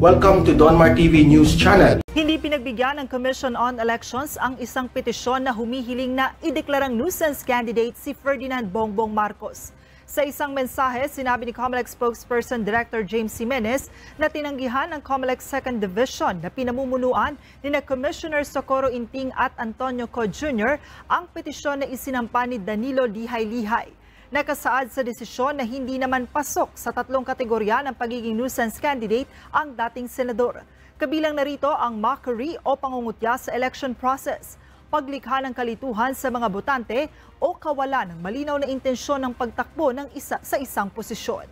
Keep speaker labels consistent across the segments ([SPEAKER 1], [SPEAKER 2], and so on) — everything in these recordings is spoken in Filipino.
[SPEAKER 1] Welcome to Donmar TV News Channel.
[SPEAKER 2] Hindi pinagbigyan ng Commission on Elections ang isang petisyon na humihiling na ideklarang nuisance candidate si Ferdinand Bongbong Marcos. Sa isang mensahe, sinabi ni COMELEC spokesperson Director James Jimenez na tinanggihan ng COMELEC 2nd Division na pinamumunuan ni Commissioner Socorro Inting at Antonio Co. Jr. ang petisyon na isinampa ni Danilo Lihay-Lihay. Nakasaad sa desisyon na hindi naman pasok sa tatlong kategorya ng pagiging nuisance candidate ang dating senador. Kabilang narito ang mockery o pangungutya sa election process, paglikha ng kalituhan sa mga botante o kawalan ng malinaw na intensyon ng pagtakbo ng isa sa isang posisyon.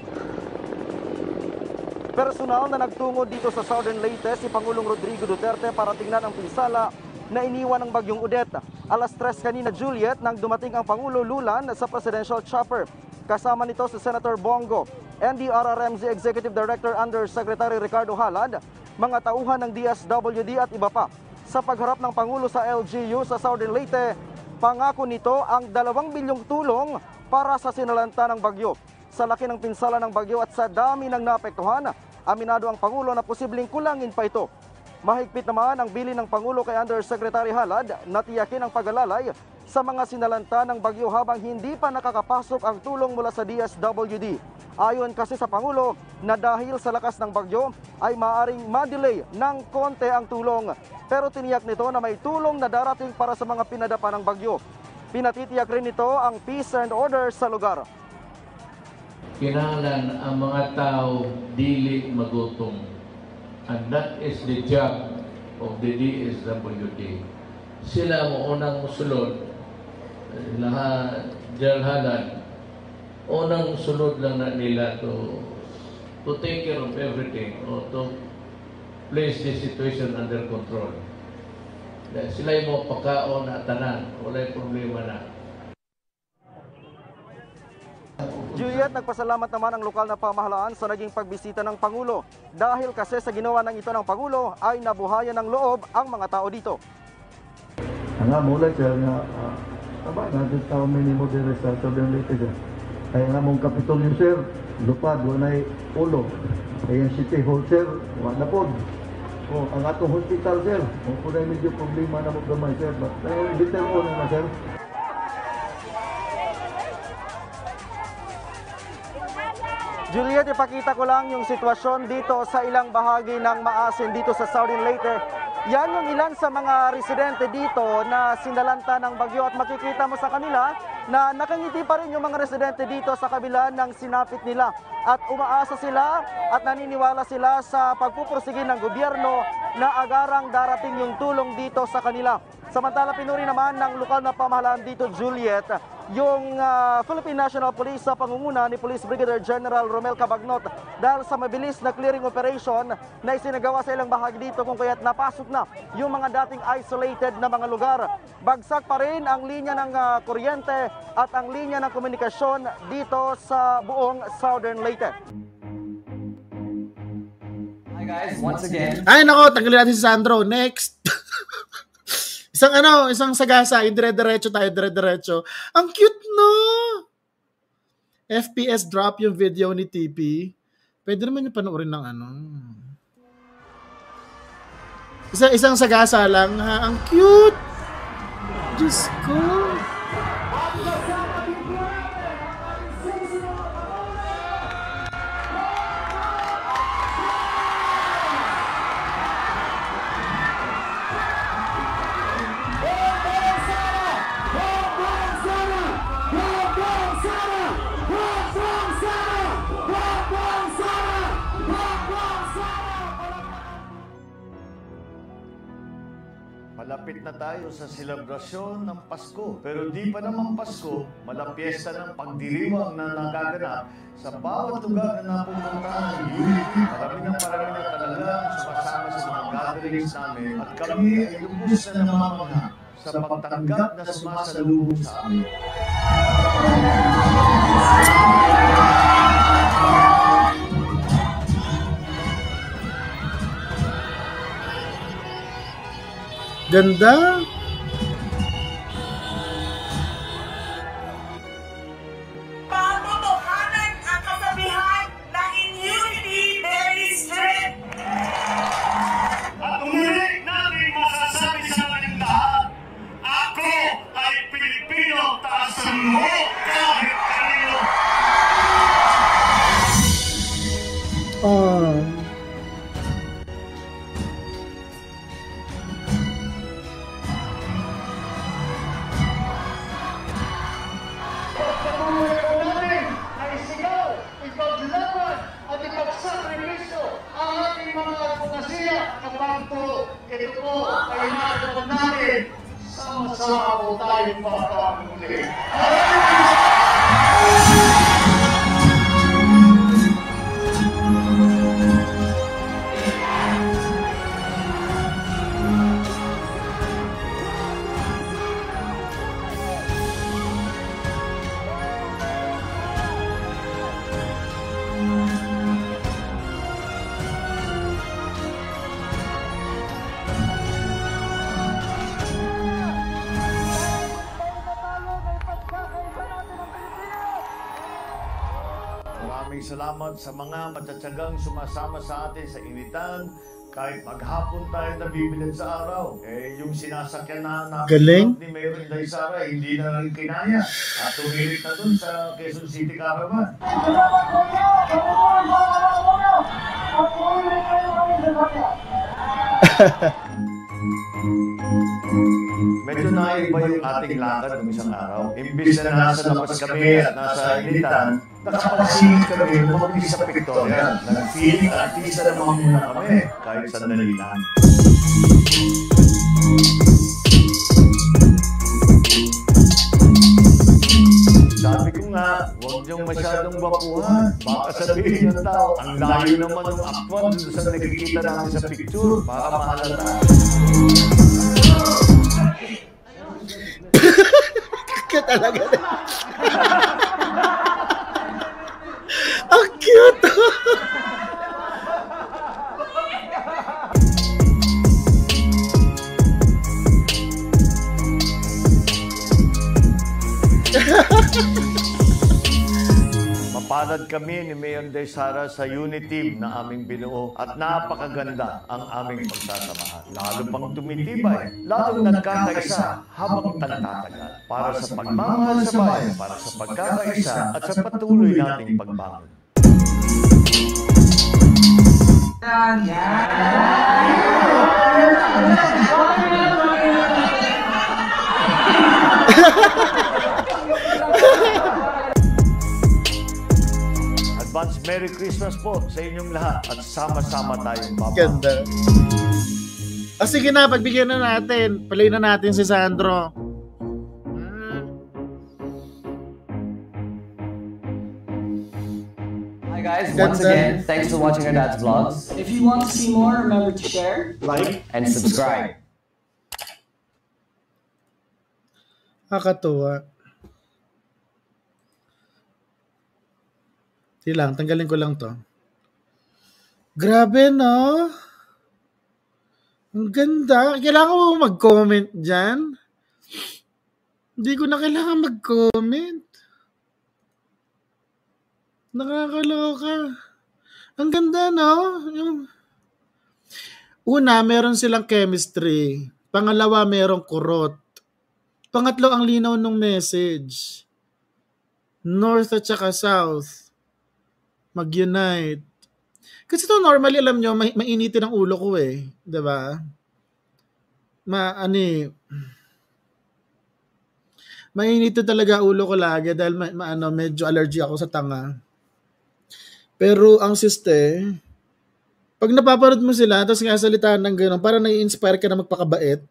[SPEAKER 3] Personal na nagtungo dito sa Southern Leyte si Pangulong Rodrigo Duterte para tingnan ang pinsala na iniwan ng bagyong Odette. Alas 3 kanina, Juliet, nang dumating ang Pangulo Lulan sa Presidential Chopper. Kasama nito si Senator Bongo, NDRRMC Executive Director Undersecretary Ricardo Halad, mga tauhan ng DSWD at iba pa. Sa pagharap ng Pangulo sa LGU sa Southern Leyte, pangako nito ang 2 bilyong tulong para sa sinalanta ng bagyo. Sa laki ng pinsala ng bagyo at sa dami ng naapektuhan, aminado ang Pangulo na posibleng kulangin pa ito. Mahigpit naman ang bilin ng Pangulo kay Undersecretary Halad na tiyakin ang pag-alalay sa mga sinalanta ng bagyo habang hindi pa nakakapasok ang tulong mula sa DSWD. Ayon kasi sa Pangulo na dahil sa lakas ng bagyo ay maaaring ma-delay ng konti ang tulong. Pero tiniyak nito na may tulong na darating para sa mga pinadapa ng bagyo. Pinatitiyak rin nito ang peace and order sa lugar.
[SPEAKER 4] Kinahanglan ang mga tao dili magutom. And that is the job of the DSWD. Sila mo unang musulod, lahat, Halad, unang musulod lang na nila to take care of everything or to place the situation under control. Sila mo pagkaon na tanan, wala problema na.
[SPEAKER 3] Juliet, nagpasalamat naman ang lokal na pamahalaan sa naging pagbisita ng Pangulo. Dahil kasi sa ginawa ng ito ng Pangulo ay nabuhayan ng loob ang mga tao dito.
[SPEAKER 5] Nga mula siya nga, aba natin tao minimo din sa Southern Leyte dyan. Kaya nga mong Kapitolyo sir, lupad, wanay ulo. Kaya yung City Hall sir, wala po. O, ang atong hospital sir, kung punay medyo problema na mo gamay sir. Kaya bitter o na sir.
[SPEAKER 3] Juliet, ipakita ko lang yung sitwasyon dito sa ilang bahagi ng Maasin dito sa Southern Leyte. Yan yung ilan sa mga residente dito na sinalanta ng bagyo at makikita mo sa kanila na nakangiti pa rin yung mga residente dito sa kabila ng sinapit nila. At umaasa sila at naniniwala sila sa pagpupursige ng gobyerno na agarang darating yung tulong dito sa kanila. Samantala, pinuri naman ng lokal na pamahalaan dito, Juliet, yung Philippine National Police sa pangunguna ni Police Brigadier General Romel Cabagnot dahil sa mabilis na clearing operation na isinagawa sa ilang bahagi dito kung kaya't napasok na yung mga dating isolated na mga lugar. Bagsak pa rin ang linya ng kuryente at ang linya ng komunikasyon dito sa buong Southern Leyte.
[SPEAKER 6] Hi guys, once again.
[SPEAKER 7] Ay nako, tanggalin natin si Sandro. Next. Isang sagasa, dire-diretso tayo, dire-diretso. Ang cute, no? FPS drop yung video ni TP. Pwede naman yung panoorin ng ano. Isang sagasa lang, ha? Ang cute! Diyos ko!
[SPEAKER 8] Malapit na tayo sa selebrasyon ng Pasko. Pero di pa naman Pasko, malapiesta ng pagdiriwang na nagaganap sa bawat lugar na napupuntahan ng Unity. Marami na talaga sumasama sa mga gatherings namin at kami ay lubos na namamangha sa pagtanggap na sumasalubong sa amin.
[SPEAKER 7] Ganda.
[SPEAKER 9] Patutuhanan ang kasabihan na in unity there is strength.
[SPEAKER 8] Maraming salamat sa mga matsatsagang sumasama sa atin sa initan. Kahit maghapon tayo nabibilad sa araw, yung sinasakyan na
[SPEAKER 7] Galing.
[SPEAKER 8] ni Mayor Inday Sara, hindi na rin kinaya. At tumilit na dun sa Quezon City Caravan. Medyo naiba yung ating lakad ng isang araw. Imbis na nasa labas kami at nasa initan, nakapagsingit kami mabilis sa Victoria. Nag-feeling artista naman muna kami, kahit sandali lang. Sabi ko nga, huwag niyong masyadong bakuhan. Baka sabihin ng tao, ang layo naman ng aktwal dun sa nakikita namin sa picture. Baka mahalata.
[SPEAKER 7] Cute talaga. Ang cute.
[SPEAKER 8] Mapalad kami ni Mayor Inday Sara sa unit team na aming binuo at napakaganda ang aming pagsasamahan. Lalo pang tumitibay, lalong nagkakaisa habang tagtatagal para sa pagmamahal sa bayan, para sa pagkakaisa at sa patuloy nating pagbangon. Advance Merry Christmas po sa inyong lahat at sama-sama tayong baba.
[SPEAKER 7] Ganda. Sige na, pagbigyan na natin. Play na natin si Sandro.
[SPEAKER 6] Hi guys, once again, thanks for watching our dad's vlogs. If you want to see more, remember to share, like, and subscribe.
[SPEAKER 7] Nakakatuwa. Lang, tanggalin ko lang to. Grabe, no? Ang ganda. Kailangan mo mag-comment dyan? Hindi ko na kailangan mag-comment. Nakakaloka. Ang ganda, no? Una, meron silang chemistry. Pangalawa, merong kurot. Pangatlo, ang linaw ng message. North at saka South. Mag-unite. Kasi ito normally, alam nyo, mainitin ang ulo ko eh. Diba? Mainito talaga ulo ko lagi dahil medyo allergy ako sa tanga. Pero ang siste, pag napaparod mo sila, tapos nga salitaan ng gano'n, parang nai-inspire ka na magpakabait.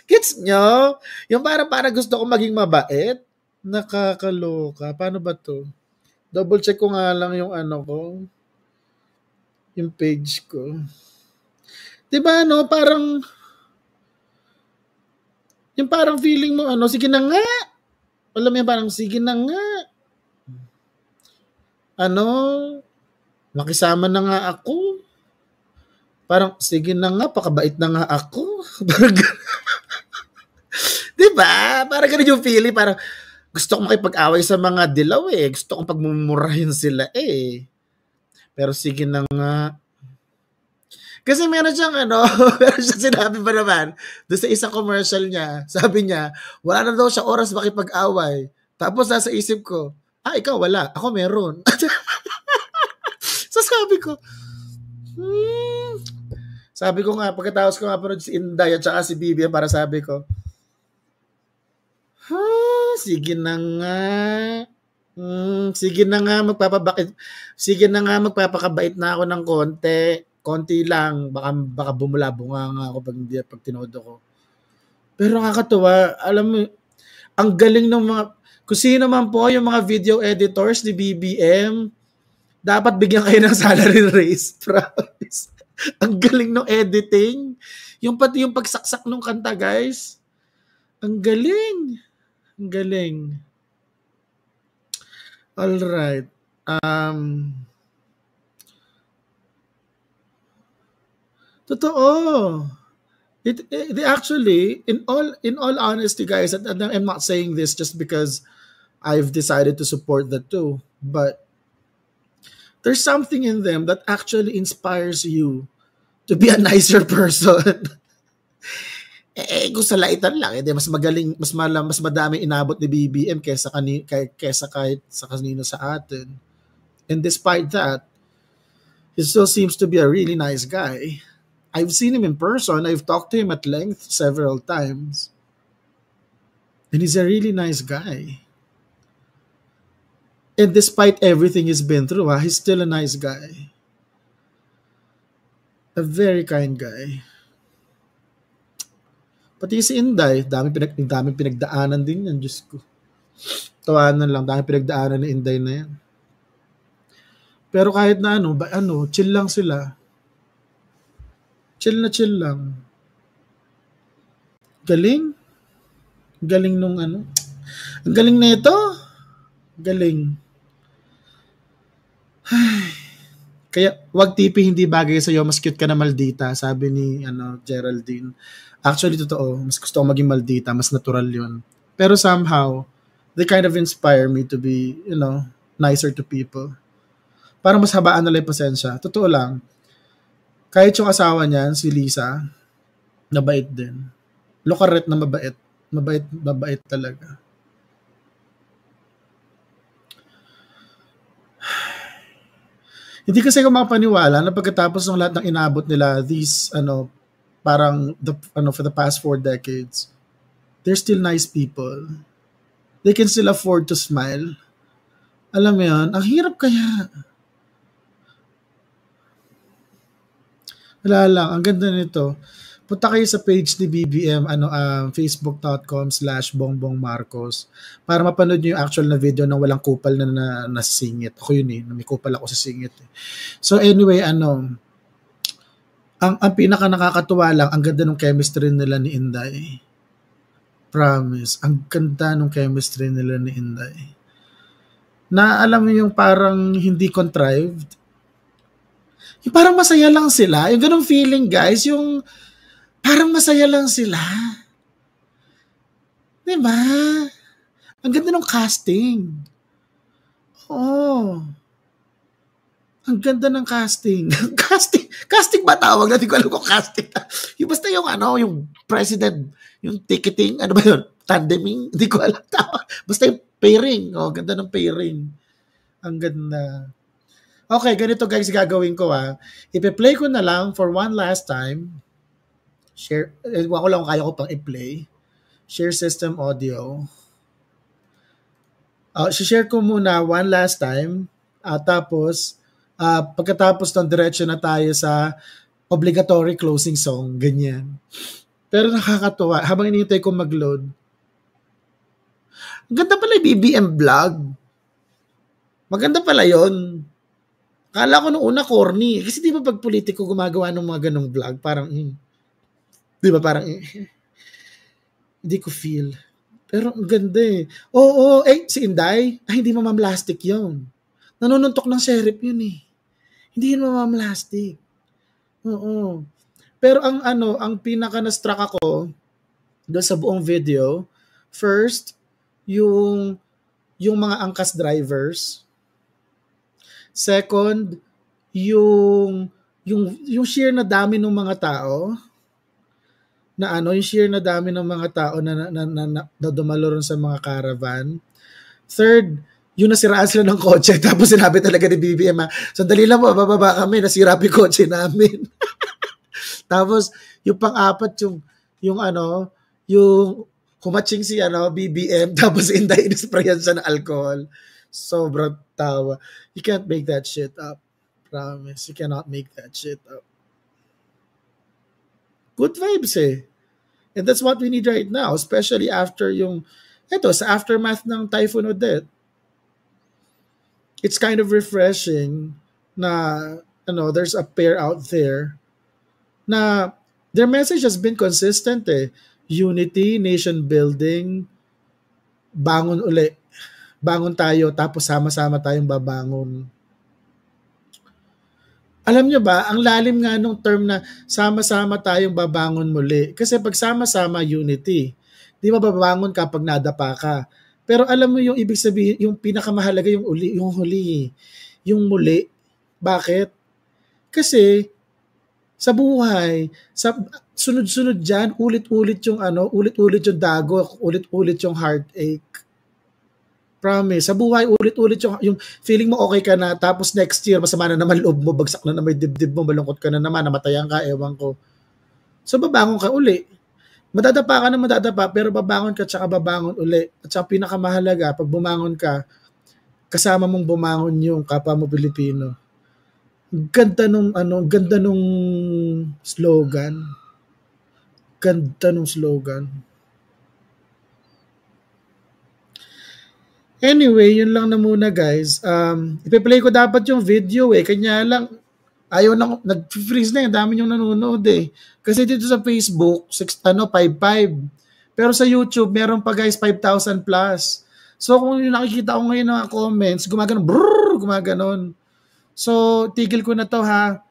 [SPEAKER 7] Gets nyo? Yung parang gusto ko maging mabait. Nakakaloka. Paano ba to? Double check ko nga lang yung ko. Yung page ko. Diba parang yung parang feeling mo sige na nga. Alam mo yan, parang sige na nga. Makisama na nga ako. Parang sige na nga, pakabait na nga ako. Parang diba? Parang ganun yung feeling, parang gusto kong makipag-away sa mga dilaw eh. Gusto kong pagmumurahin sila eh. Pero sige na nga. Kasi meron siyang meron siyang sinabi pa naman doon sa isang commercial niya. Sabi niya, wala na daw siya oras makipag-away. Tapos nasa isip ko, ikaw wala. Ako meron. So sabi ko, sabi ko nga, pagkatapos ko nga parang si Inday at saka si Bibi, para sabi ko, sige na nga. Sige na nga, magpapakabait na ako ng konti. Konti lang. Baka bumula-bunga nga ako pag tinodo ko. Pero nakakatuwa. Alam mo, ang galing ng mga, kung sino man po yung mga video editors ni BBM, dapat bigyan kayo ng salary raise. Promise. Ang galing ng editing. Yung pati yung pagsaksak ng kanta, guys. Ang galing. Ang galing. All right. Totoo. It actually, in all honesty, guys, and I'm not saying this just because I've decided to support that too. But there's something in them that actually inspires you to be a nicer person. Kung sa laitan lang, mas magaling, mas madami inabot ni BBM kaysa kahit sa kanino sa atin. And despite that, he still seems to be a really nice guy. I've seen him in person. I've talked to him at length several times. And he's a really nice guy. And despite everything he's been through, he's still a nice guy. A very kind guy. Pati si Inday, dami pinagdaanan din yan, Diyos ko. Tawanan lang, dami pinagdaanan ni Inday na yan. Pero kahit na chill lang sila. Chill lang. Galing. Galing nung Ang galing na ito. Galing. Kaya wag tipi hindi bagay sa iyo, mas cute ka na Maldita, sabi ni Geraldine. Actually totoo, mas gusto ko maging Maldita, mas natural 'yun. Pero somehow they kind of inspire me to be, nicer to people. Para mas habaan na lang yung pasensya. Totoo lang. Kahit yung asawa niyan, si Lisa, mabait din. Lokaret na mabait. Mabait talaga. Hindi kasi ako makapaniwala na pagkatapos ng lahat ng inabot nila, these, for the past 4 decades, they're still nice people. They can still afford to smile. Alam mo yun, ang hirap kaya. Wala lang, ang ganda nito. Punta kayo sa page ni BBM, facebook.com/bongbongmarcos para mapanood nyo yung actual na video na walang kupal na nasisingit. Ako yun may kupal ako sa singit. So anyway, ang pinaka nakakatuwa lang, ang ganda ng chemistry nila ni Inday. Promise, ang ganda ng chemistry nila ni Inday. Na alam mo yung parang hindi contrived. Yung parang masaya lang sila. Yung ganong feeling, guys, yung parang masaya lang sila. Diba? Ang ganda ng casting. Oh. Ang ganda ng casting. Casting ba tawag? Hindi ko alam kung casting. Yung basta yung yung president, yung ticketing, ano ba yun? Tandeming? Hindi ko alam tawag. Basta yung pairing. Oh, ganda ng pairing. Ang ganda. Okay, ganito guys gagawin ko Ipe-play ko na lang for one last time. Share, wala ko lang kaya ko pang i-play. Share system audio. Share ko muna one last time. Tapos, pagkatapos ng diretso na tayo sa obligatory closing song. Ganyan. Pero nakakatuwa. Habang inintay ko mag-load. Ang ganda pala yung BBM vlog. Maganda pala yon. Kala ko nung una corny. Kasi di ba pag politiko gumagawa ng mga ganong vlog, parang, di ba parang, hindi ko feel. Pero ang ganda Oo, si Inday, hindi mamamlastic yun. Nanununtok ng sheriff yun Hindi yun mamamlastic. Oo. Pero ang pinaka na-struck ako doon sa buong video, first, yung mga angkas drivers. Second, yung sheer na dami ng mga tao yung sheer na dami ng mga tao na dumalo ron sa mga caravan. Third, yung nasiraan sila ng kotse tapos sinabi talaga ni BBM, sandali lang po, bababa kami, nasira yung kotse namin. Tapos yung pang-apat yung kumatsing si BBM tapos Inday inisprayan siya ng alcohol. Sobrang tawa. You can't make that shit up. Promise. You cannot make that shit up. Good vibes And that's what we need right now, especially after sa aftermath ng Typhoon Odette. It's kind of refreshing na, there's a pair out there na their message has been consistent Unity, nation building, bangon uli. Bangon tayo, tapos sama-sama tayong babangon. Alam nyo ba, ang lalim nga nung term na sama-sama tayong babangon muli. Kasi pag sama-sama, unity. Di ba babangon kapag nadapa ka? Pero alam mo yung ibig sabihin, yung pinakamahalaga yung huli, yung muli. Bakit? Kasi sa buhay, sa sunod-sunod diyan, ulit-ulit yung ulit-ulit yung dago, ulit-ulit yung heartache. Promise, sa buhay ulit-ulit yung feeling mo okay ka na, tapos next year masama na naman loob mo, bagsak na naman dibdib mo, malungkot ka na naman, namatayan ka, ewan ko. So babangon ka uli. Madadapa ka na madadapa, pero babangon ka tsaka babangon uli. At saka pinakamahalaga, pag bumangon ka, kasama mong bumangon yung kapwa mo Pilipino. Ganda nung slogan. Ganda nung slogan. Anyway, yun lang na muna guys. Ipe-play ko dapat yung video kanya lang ayaw na, nag-freeze na, dami yung nanonood Kasi dito sa Facebook, 5.5. Pero sa YouTube, meron pa guys 5,000 plus. So kung yung nakikita ko ngayon ng comments, gumaganon. So tigil ko na to ha.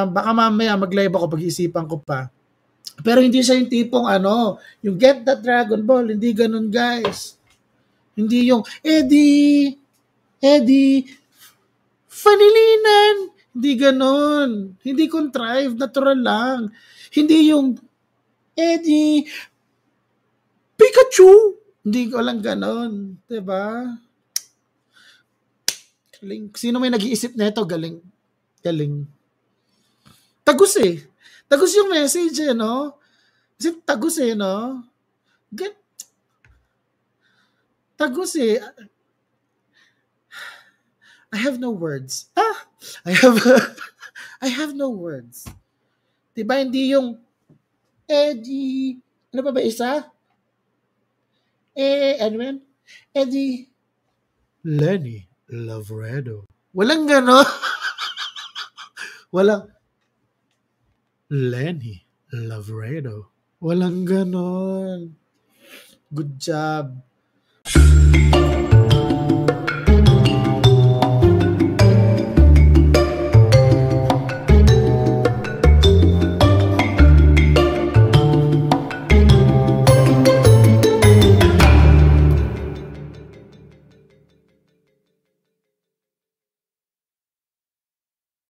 [SPEAKER 7] Baka mamaya mag-live ako, pag-iisipan ko pa. Pero hindi siya yung tipong yung Get That Dragon Ball, hindi ganun guys. Hindi yung Eddie, Fanilinan. Hindi ganon. Hindi contrived. Natural lang. Hindi yung Eddie Pikachu. Hindi ko lang ganon. Diba? Galing. Sino may nag-iisip na ito? Galing. Galing. Tagus Tagus yung message no? Kasi tagus no? Tagus I have no words. I have no words. Diba hindi yung Eddie, ano pa ba isa? Ano yan? Eddie Lenny Lavredo. Walang gano. Walang Lenny Lavredo. Walang ganon. Good job.